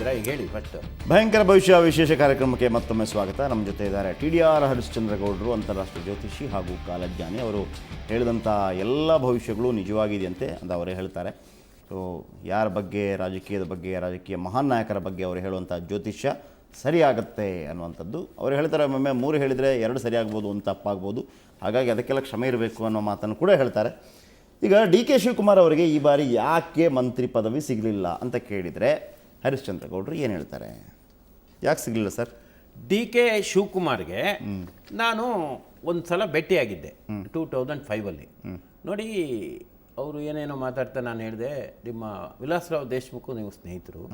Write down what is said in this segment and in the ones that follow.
ಹೇಳ್ತೀರಾ ಈಗ ಹೇಳಿ ಫಸ್ಟ್. ಭಯಂಕರ ಭವಿಷ್ಯ ವಿಶೇಷ ಕಾರ್ಯಕ್ರಮಕ್ಕೆ ಮತ್ತೊಮ್ಮೆ ಸ್ವಾಗತ. ನಮ್ಮ ಜೊತೆ ಇದ್ದಾರೆ TDR ಹರಿಶ್ಚಂದ್ರಗೌಡರು, ಅಂತಾರಾಷ್ಟ್ರೀಯ ಜ್ಯೋತಿಷಿ ಹಾಗೂ ಕಾಲಜ್ಞಾನಿ. ಅವರು ಹೇಳಿದಂಥ ಎಲ್ಲ ಭವಿಷ್ಯಗಳು ನಿಜವಾಗಿದೆಯಂತೆ ಅಂತ ಅವರೇ ಹೇಳ್ತಾರೆ. ಸೊ ಯಾರ ಬಗ್ಗೆ, ರಾಜಕೀಯದ ಬಗ್ಗೆ, ರಾಜಕೀಯ ಮಹಾನ್ ನಾಯಕರ ಬಗ್ಗೆ ಅವರು ಹೇಳುವಂಥ ಜ್ಯೋತಿಷ್ಯ ಸರಿಯಾಗತ್ತೆ ಅನ್ನುವಂಥದ್ದು ಅವರು ಹೇಳ್ತಾರೆ. ಒಮ್ಮೊಮ್ಮೆ 3 ಹೇಳಿದರೆ 2 ಸರಿಯಾಗ್ಬೋದು, ಒಂದು ತಪ್ಪಾಗ್ಬೋದು. ಹಾಗಾಗಿ ಅದಕ್ಕೆಲ್ಲ ಕ್ಷಮೆ ಇರಬೇಕು ಅನ್ನೋ ಮಾತನ್ನು ಕೂಡ ಹೇಳ್ತಾರೆ. ಈಗ DK ಶಿವಕುಮಾರ್ ಅವರಿಗೆ ಈ ಬಾರಿ ಯಾಕೆ ಮಂತ್ರಿ ಪದವಿ ಸಿಗಲಿಲ್ಲ ಅಂತ ಕೇಳಿದರೆ ಹರಿಶ್ಚಂದ್ರಗೌಡರು ಏನು ಹೇಳ್ತಾರೆ? ಯಾಕೆ ಸಿಗಲಿಲ್ಲ ಸರ್? DK ಶಿವಕುಮಾರ್ಗೆ ನಾನು ಒಂದು ಸಲ ಭೇಟಿಯಾಗಿದ್ದೆ 2005ಅಲ್ಲಿ. ನೋಡಿ, ಅವರು ಏನೇನೋ ಮಾತಾಡ್ತಾ ನಾನು ಹೇಳಿದೆ, ನಿಮ್ಮ ವಿಲಾಸರಾವ್ ದೇಶಮುಖ್ ನೀವು ಸ್ನೇಹಿತರು,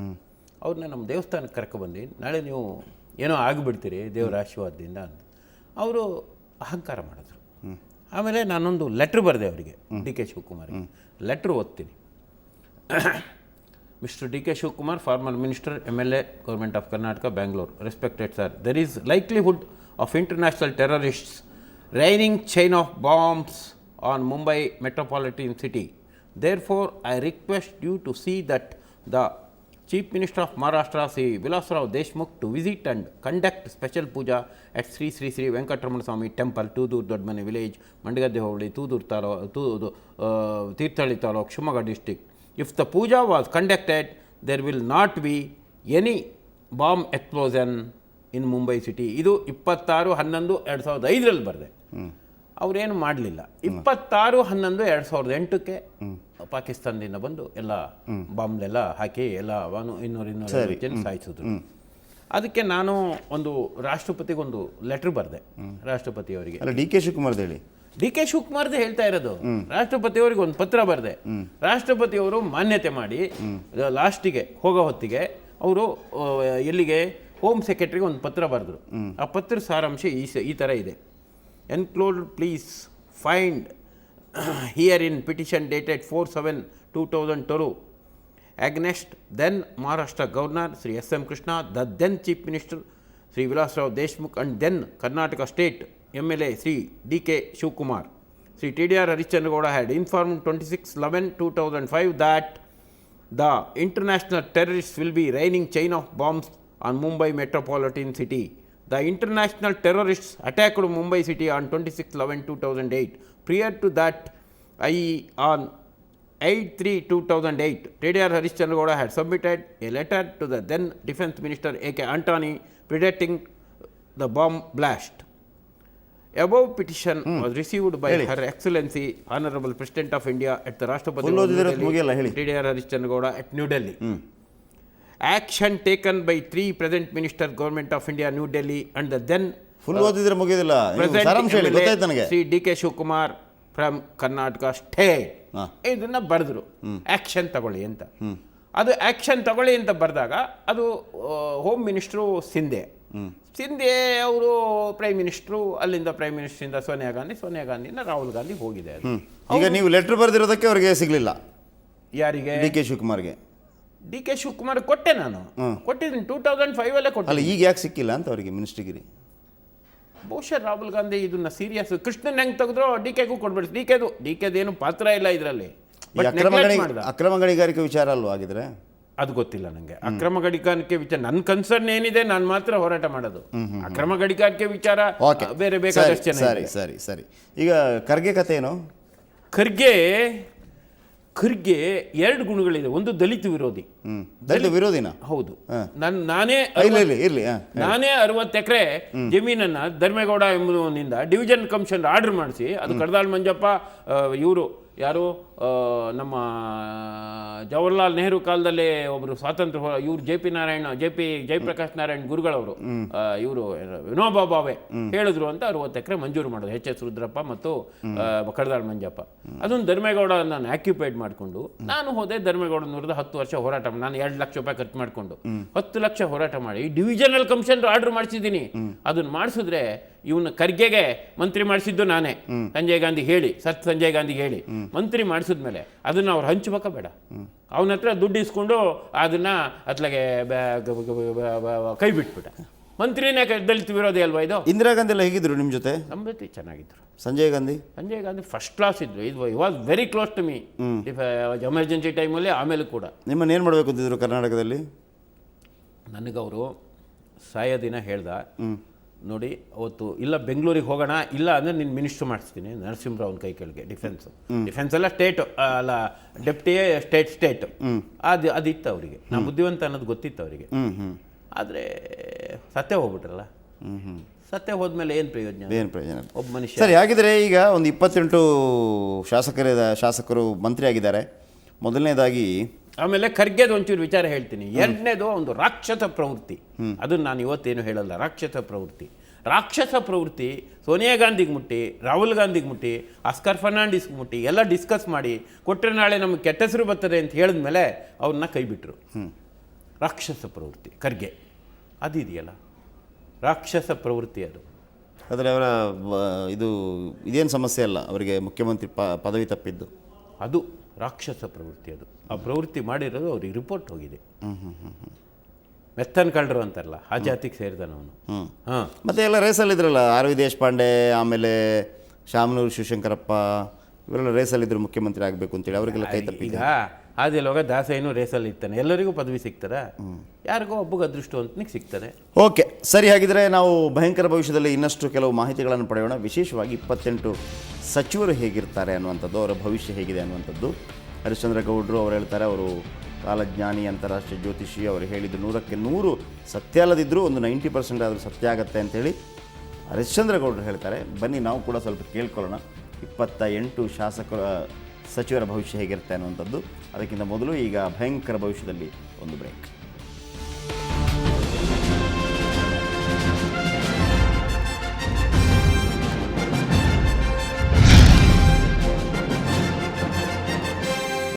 ಅವ್ರನ್ನ ನಮ್ಮ ದೇವಸ್ಥಾನಕ್ಕೆ ಕರ್ಕೊಬಂದು ನಾಳೆ ನೀವು ಏನೋ ಆಗಿಬಿಡ್ತೀರಿ ದೇವರ ಆಶೀರ್ವಾದದಿಂದ ಅಂತ ಅವರು ಅಹಂಕಾರ ಮಾಡಿದ್ರು. ಆಮೇಲೆ ನಾನೊಂದು ಲೆಟ್ರ್ ಬರೆದೆ ಅವರಿಗೆ, DK ಶಿವಕುಮಾರ್ಗೆ. ಲೆಟ್ರ್ ಓದ್ತೀನಿ. Mr. DK Shivakumar, former Minister, MLA, Government of Karnataka, Bangalore. Respected sir, there is likelihood of international terrorists raining chain of bombs on Mumbai metropolitan city. Therefore, I request you to see that the Chief Minister of Maharashtra, Sri Vilasrao Deshmukh, to visit and conduct special puja at Sri Sri Sri Venkatramana Swami Temple, Tudur Dodmane Village, Mandigadde Hovli, Tudur Tirthali Taluk, Shivamoga District. If the puja was conducted, there will not be any bomb explosion in Mumbai city. ಇದು 26/11/2005 ಬರೆದೆ. ಅವರೇನು ಮಾಡಲಿಲ್ಲ. 26/11/2008ಕ್ಕೆ ಪಾಕಿಸ್ತಾನದಿಂದ ಬಂದು ಎಲ್ಲ ಬಾಂಬ್ಲೆಲ್ಲ ಹಾಕಿ ಎಲ್ಲ 200 ಜನ ಸಾಯಿಸಿದ್ರು. ಅದಕ್ಕೆ ನಾನು ಒಂದು ರಾಷ್ಟ್ರಪತಿಗೊಂದು ಲೆಟ್ರ್ ಬರೆದೆ, ರಾಷ್ಟ್ರಪತಿಯವರಿಗೆ. DK ಶಿವಕುಮಾರ್ದು ಹೇಳಿ. DK ಶಿವಕುಮಾರ್ದೇ ಹೇಳ್ತಾ ಇರೋದು. ರಾಷ್ಟ್ರಪತಿಯವರಿಗೆ ಒಂದು ಪತ್ರ ಬರೆದೆ. ರಾಷ್ಟ್ರಪತಿಯವರು ಮಾನ್ಯತೆ ಮಾಡಿ ಲಾಸ್ಟಿಗೆ ಹೋಗೋ ಹೊತ್ತಿಗೆ ಅವರು ಎಲ್ಲಿಗೆ, ಹೋಮ್ ಸೆಕ್ರೆಟರಿಗೆ ಒಂದು ಪತ್ರ ಬರೆದ್ರು. ಆ ಪತ್ರ ಸಾರಾಂಶ ಈ ಥರ ಇದೆ. Enclosed please find here in petition dated 4/7/2002 against then Maharashtra Governor Sri S.M. Krishna, the then Chief Minister Sri Vilasrao Deshmukh, and then Karnataka State MLA Sri DK Shivakumar. Sri TDR Harishchandra had informed 26/11/2005 that the international terrorists will be raining chain of bombs on Mumbai metropolitan city. The international terrorists attacked Mumbai city on 26/11/2008. Prior to that, on 8/3/2008, TDR Harishchandra had submitted a letter to the then Defence Minister A.K. Antony predicting the bomb blast. Above petition was received by Her Excellency Honorable President of India at the Rashtrapati TDR Harishchandra at New Delhi. Action taken by 3 present Minister Government of India, New Delhi, and the then President Sri DK Shivakumar from Karnataka state. ಇದನ್ನು ಬರೆದ್ರು, action ತಗೊಳ್ಳಿ ಅಂತ. ಅದು action ತಗೊಳ್ಳಿ ಅಂತ ಬರೆದಾಗ ಅದು home minister Shinde ಅವರು ಪ್ರೈಮ್ ಮಿನಿಸ್ಟ್ರು, ಅಲ್ಲಿಂದ ಪ್ರೈಮ್ ಮಿನಿಸ್ಟ್ರಿಂದ ಸೋನಿಯಾ ಗಾಂಧಿಯಿಂದ ರಾಹುಲ್ ಗಾಂಧಿ ಹೋಗಿದೆ. ಅದು ಈಗ ನೀವು ಲೆಟರ್ ಬರೆದಿರೋದಕ್ಕೆ ಅವ್ರಿಗೆ ಸಿಗಲಿಲ್ಲ. ಯಾರಿಗೆ? DK ಶಿವಕುಮಾರ್ಗೆ. DK ಶಿವಕುಮಾರ್ ಕೊಟ್ಟೆ, ನಾನು ಕೊಟ್ಟಿದ್ದೀನಿ 2005 ಕೊಟ್ಟೆ. ಅಲ್ಲ, ಈಗ ಯಾಕೆ ಸಿಕ್ಕಿಲ್ಲ ಅಂತ ಅವರಿಗೆ ಮಿನಿಸ್ಟ್ರಿಗಿರಿ? ಬಹುಶಃ ರಾಹುಲ್ ಗಾಂಧಿ ಇದನ್ನ ಸೀರಿಯಸ್, ಕೃಷ್ಣನ್ ಹೆಂಗೆ ತೆಗೆದ್ರು DKಗೂ ಕೊಡ್ಬೇಡಿ. DKದು ಏನು ಪಾತ್ರ ಇಲ್ಲ ಇದರಲ್ಲಿ. ಅಕ್ರಮ ಗಣಿಗಾರಿಕೆ ವಿಚಾರ ಅಲ್ವಾ ಆಗಿದ್ರೆ? ಅದು ಗೊತ್ತಿಲ್ಲ ನನಗೆ. ಅಕ್ರಮ ಗಣಿಗಾರಿಕೆ ವಿಚಾರ ನನ್ನ ಕನ್ಸರ್ನ್ ಏನಿದೆ, ನಾನು ಮಾತ್ರ ಹೋರಾಟ ಮಾಡೋದು. ಅಕ್ರಮ ಗಣಿಗಾರಿಕೆ ವಿಚಾರ ಬೇರೆ ಬೇಕಾದಷ್ಟು ಜನ. ಸರಿ. ಈಗ ಖರ್ಗೆ ಕತೆ ಏನು? ಖರ್ಗೆ 2 ಗುಣಗಳಿದೆ. ಒಂದು ದಲಿತ ವಿರೋಧಿ. ದಲಿತ ವಿರೋಧಿನ? ಹೌದು. ನಾನೇ 60 ಎಕರೆ ಜಮೀನನ್ನ ಧರ್ಮೇಗೌಡ ಎಂಬುವನಿಂದ ಡಿವಿಷನ್ ಕಮಿಷನ್ ಆರ್ಡರ್ ಮಾಡಿಸಿ, ಅದು ಕಡದಾಳ್ ಮಂಜಪ್ಪ, ಇವರು ಯಾರು, ನಮ್ಮ ಜವಾಹರ್ಲಾಲ್ ನೆಹರು ಕಾಲದಲ್ಲೇ ಒಬ್ಬರು ಸ್ವಾತಂತ್ರ್ಯ ಇವರು ಜಯಪ್ರಕಾಶ್ ನಾರಾಯಣ್ ಗುರುಗಳವರು, ಇವರು ವಿನೋಬಾ ಭಾವೆ ಹೇಳಿದ್ರು ಅಂತ 60 ಎಕರೆ ಮಂಜೂರು ಮಾಡೋದು. HS ರುದ್ರಪ್ಪ ಮತ್ತು ಕಡದಾಳ್ ಮಂಜಪ್ಪ. ಅದೊಂದು ಧರ್ಮೇಗೌಡ ನಾನು ಆಕ್ಯುಪೈಡ್ ಮಾಡಿಕೊಂಡು ನಾನು ಹೋದೆ. ಧರ್ಮೇಗೌಡ ವಿರುದ್ಧ 10 ವರ್ಷ ಹೋರಾಟ ಮಾಡಿ, ನಾನು 2 ಲಕ್ಷ ರೂಪಾಯಿ ಖರ್ಚು ಮಾಡಿಕೊಂಡು 10 ಲಕ್ಷ ಹೋರಾಟ ಮಾಡಿ ಡಿವಿಷನಲ್ ಕಮಿಷನ್ ಆರ್ಡರ್ ಮಾಡಿಸಿದ್ದೀನಿ. ಅದನ್ನ ಮಾಡಿಸಿದ್ರೆ ಇವನು ಖರ್ಗೆಗೆ ಮಂತ್ರಿ ಮಾಡಿಸಿದ್ದು ನಾನೇ, ಸಂಜಯ್ ಗಾಂಧಿ ಹೇಳಿ ಮಂತ್ರಿ ಮಾಡಿಸಿದ್ಮೇಲೆ ಅದನ್ನ ಅವ್ರು ಹಂಚ್ಬೇಕ ಬೇಡ? ಅವನ ಹತ್ರ ದುಡ್ಡು ಇಸ್ಕೊಂಡು ಅದನ್ನ ಅತ್ಲಾಗೆ ಕೈ ಬಿಟ್ಬಿಟ್ಟ. ಮಂತ್ರಿನೇ ದಲಿತ ವಿರೋಧಿ ಅಲ್ವಾ ಇದು? ಇಂದಿರಾ ಗಾಂಧಿ ಎಲ್ಲ ಹೇಗಿದ್ರು ನಿಮ್ಮ ಜೊತೆ? ನಮ್ಮ ಜೊತೆ ಚೆನ್ನಾಗಿದ್ರು. ಸಂಜಯ್ ಗಾಂಧಿ ಫಸ್ಟ್ ಕ್ಲಾಸ್ ಇದ್ರು. ಇದು was very close to me emergency ಟೈಮಲ್ಲಿ. ಆಮೇಲೆ ಕೂಡ ನಿಮ್ಮನ್ನು ಏನು ಮಾಡಬೇಕು ಅಂತಿದ್ರು ಕರ್ನಾಟಕದಲ್ಲಿ? ನನಗವರು ಸಾಯೋ ದಿನ ಹೇಳ್ದ, ನೋಡಿ ಅವತ್ತು ಇಲ್ಲ ಬೆಂಗಳೂರಿಗೆ ಹೋಗೋಣ, ಇಲ್ಲ ಅಂದರೆ ನಿನ್ನ ಮಿನಿಸ್ಟ್ರು ಮಾಡಿಸ್ತೀನಿ ನರಸಿಂಹರಾವ್ನ ಕೈ ಕೆಳಗೆ. ಡಿಫೆನ್ಸ್ ಎಲ್ಲ ಸ್ಟೇಟು ಅಲ್ಲ, ಡೆಪ್ಟಿಯೇ ಸ್ಟೇಟು ಅದಿತ್ತು ಅವರಿಗೆ. ನಾ ಬುದ್ಧಿವಂತ ಅನ್ನೋದು ಗೊತ್ತಿತ್ತು ಅವರಿಗೆ. ಆದರೆ ಸತ್ಯ ಹೋಗ್ಬಿಟ್ರಲ್ಲ. ಸತ್ಯ ಹೋದ್ಮೇಲೆ ಏನು ಪ್ರಯೋಜನ? ಒಬ್ಬ ಮನುಷ್ಯ. ಸರಿ, ಹಾಗಿದ್ರೆ ಈಗ ಒಂದು 28 ಶಾಸಕರು ಮಂತ್ರಿ ಆಗಿದ್ದಾರೆ. ಮೊದಲನೇದಾಗಿ ಆಮೇಲೆ ಖರ್ಗೆದು ಒಂಚೂರು ವಿಚಾರ ಹೇಳ್ತೀನಿ. ಎರಡನೇದು ಒಂದು ರಾಕ್ಷಸ ಪ್ರವೃತ್ತಿ. ಅದನ್ನು ನಾನು ಇವತ್ತೇನು ಹೇಳಲ್ಲ. ರಾಕ್ಷಸ ಪ್ರವೃತ್ತಿ ಸೋನಿಯಾ ಗಾಂಧಿಗೆ ಮುಟ್ಟಿ, ರಾಹುಲ್ ಗಾಂಧಿಗೆ ಮುಟ್ಟಿ, ಆಸ್ಕರ್ ಫರ್ನಾಂಡಿಸ್ಗೆ ಮುಟ್ಟಿ ಎಲ್ಲ ಡಿಸ್ಕಸ್ ಮಾಡಿ ಕೊಟ್ಟರೆ ನಾಳೆ ನಮಗೆ ಕೆಟ್ಟ ಹೆಸರು ಬರ್ತದೆ ಅಂತ ಹೇಳಿದ್ಮೇಲೆ ಅವ್ರನ್ನ ಕೈ ಬಿಟ್ಟರು. ರಾಕ್ಷಸ ಪ್ರವೃತ್ತಿ ಖರ್ಗೆ ಅದಿದೆಯಲ್ಲ, ರಾಕ್ಷಸ ಪ್ರವೃತ್ತಿ ಅದು. ಆದರೆ ಅವರ ಇದೇನು ಸಮಸ್ಯೆ ಅಲ್ಲ, ಅವರಿಗೆ ಮುಖ್ಯಮಂತ್ರಿ ಪದವಿ ತಪ್ಪಿದ್ದು ಅದು ರಾಕ್ಷಸ ಪ್ರವೃತ್ತಿ. ಅದು ಆ ಪ್ರವೃತ್ತಿ ಮಾಡಿರೋದು ಅವ್ರಿಗೆ ರಿಪೋರ್ಟ್ ಹೋಗಿದೆ. ಮೆತ್ತನ್ ಕಳ್ಳರು ಅಂತಾರಲ್ಲ, ಆ ಜಾತಿಗೆ ಸೇರಿದನವನು. ಮತ್ತೆ ಎಲ್ಲ ರೇಸಲ್ಲಿದ್ರಲ್ಲ, ಆರ್ ವಿ ದೇಶಪಾಂಡೆ, ಆಮೇಲೆ ಶಾಮನೂರು ಶಿವಶಂಕರಪ್ಪ, ಇವರೆಲ್ಲ ರೇಸಲ್ಲಿದ್ದರು ಮುಖ್ಯಮಂತ್ರಿ ಆಗಬೇಕು ಅಂತೇಳಿ. ಅವರಿಗೆಲ್ಲ ಕೈ ತಪ್ಪಿ. ಈಗ ಆದಿಲೋಗ ದಾಸಯ್ಯನೂ ರೇಸಲ್ಲಿ ಇರ್ತಾನೆ. ಎಲ್ಲರಿಗೂ ಪದವಿ ಸಿಗ್ತಾರ? ಯಾರಿಗೋ ಒಬ್ಬಗೆ ಅದೃಷ್ಟವಂತನಿಗೆ ಸಿಗ್ತಾನೆ. ಓಕೆ, ಸರಿ. ಹಾಗಿದ್ರೆ ನಾವು ಭಯಂಕರ ಭವಿಷ್ಯದಲ್ಲಿ ಇನ್ನಷ್ಟು ಕೆಲವು ಮಾಹಿತಿಗಳನ್ನು ಪಡೆಯೋಣ. ವಿಶೇಷವಾಗಿ 28 ಸಚಿವರು ಹೇಗಿರ್ತಾರೆ ಅನ್ನುವಂಥದ್ದು, ಅವರ ಭವಿಷ್ಯ ಹೇಗಿದೆ ಅನ್ನುವಂಥದ್ದು. ಹರಿಶ್ಚಂದ್ರ ಗೌಡರು ಅವರು ಹೇಳ್ತಾರೆ, ಅವರು ಕಾಲಜ್ಞಾನಿ, ಅಂತಾರಾಷ್ಟ್ರೀಯ ಜ್ಯೋತಿಷಿ. ಅವರು ಹೇಳಿದ್ದು 100ಕ್ಕೆ 100 ಸತ್ಯ ಅಲ್ಲದಿದ್ದರೂ ಒಂದು 90% ಆದರೂ ಸತ್ಯ ಆಗುತ್ತೆ ಅಂಥೇಳಿ ಹರಿಶ್ಚಂದ್ರ ಗೌಡರು ಹೇಳ್ತಾರೆ. ಬನ್ನಿ ನಾವು ಕೂಡ ಸ್ವಲ್ಪ ಕೇಳ್ಕೊಳ್ಳೋಣ 28 ಸಚಿವರ ಭವಿಷ್ಯ ಹೇಗಿರುತ್ತೆ ಅನ್ನುವಂಥದ್ದು. ಅದಕ್ಕಿಂತ ಮೊದಲು ಈಗ ಭಯಂಕರ ಭವಿಷ್ಯದಲ್ಲಿ ಒಂದು ಬ್ರೇಕ್.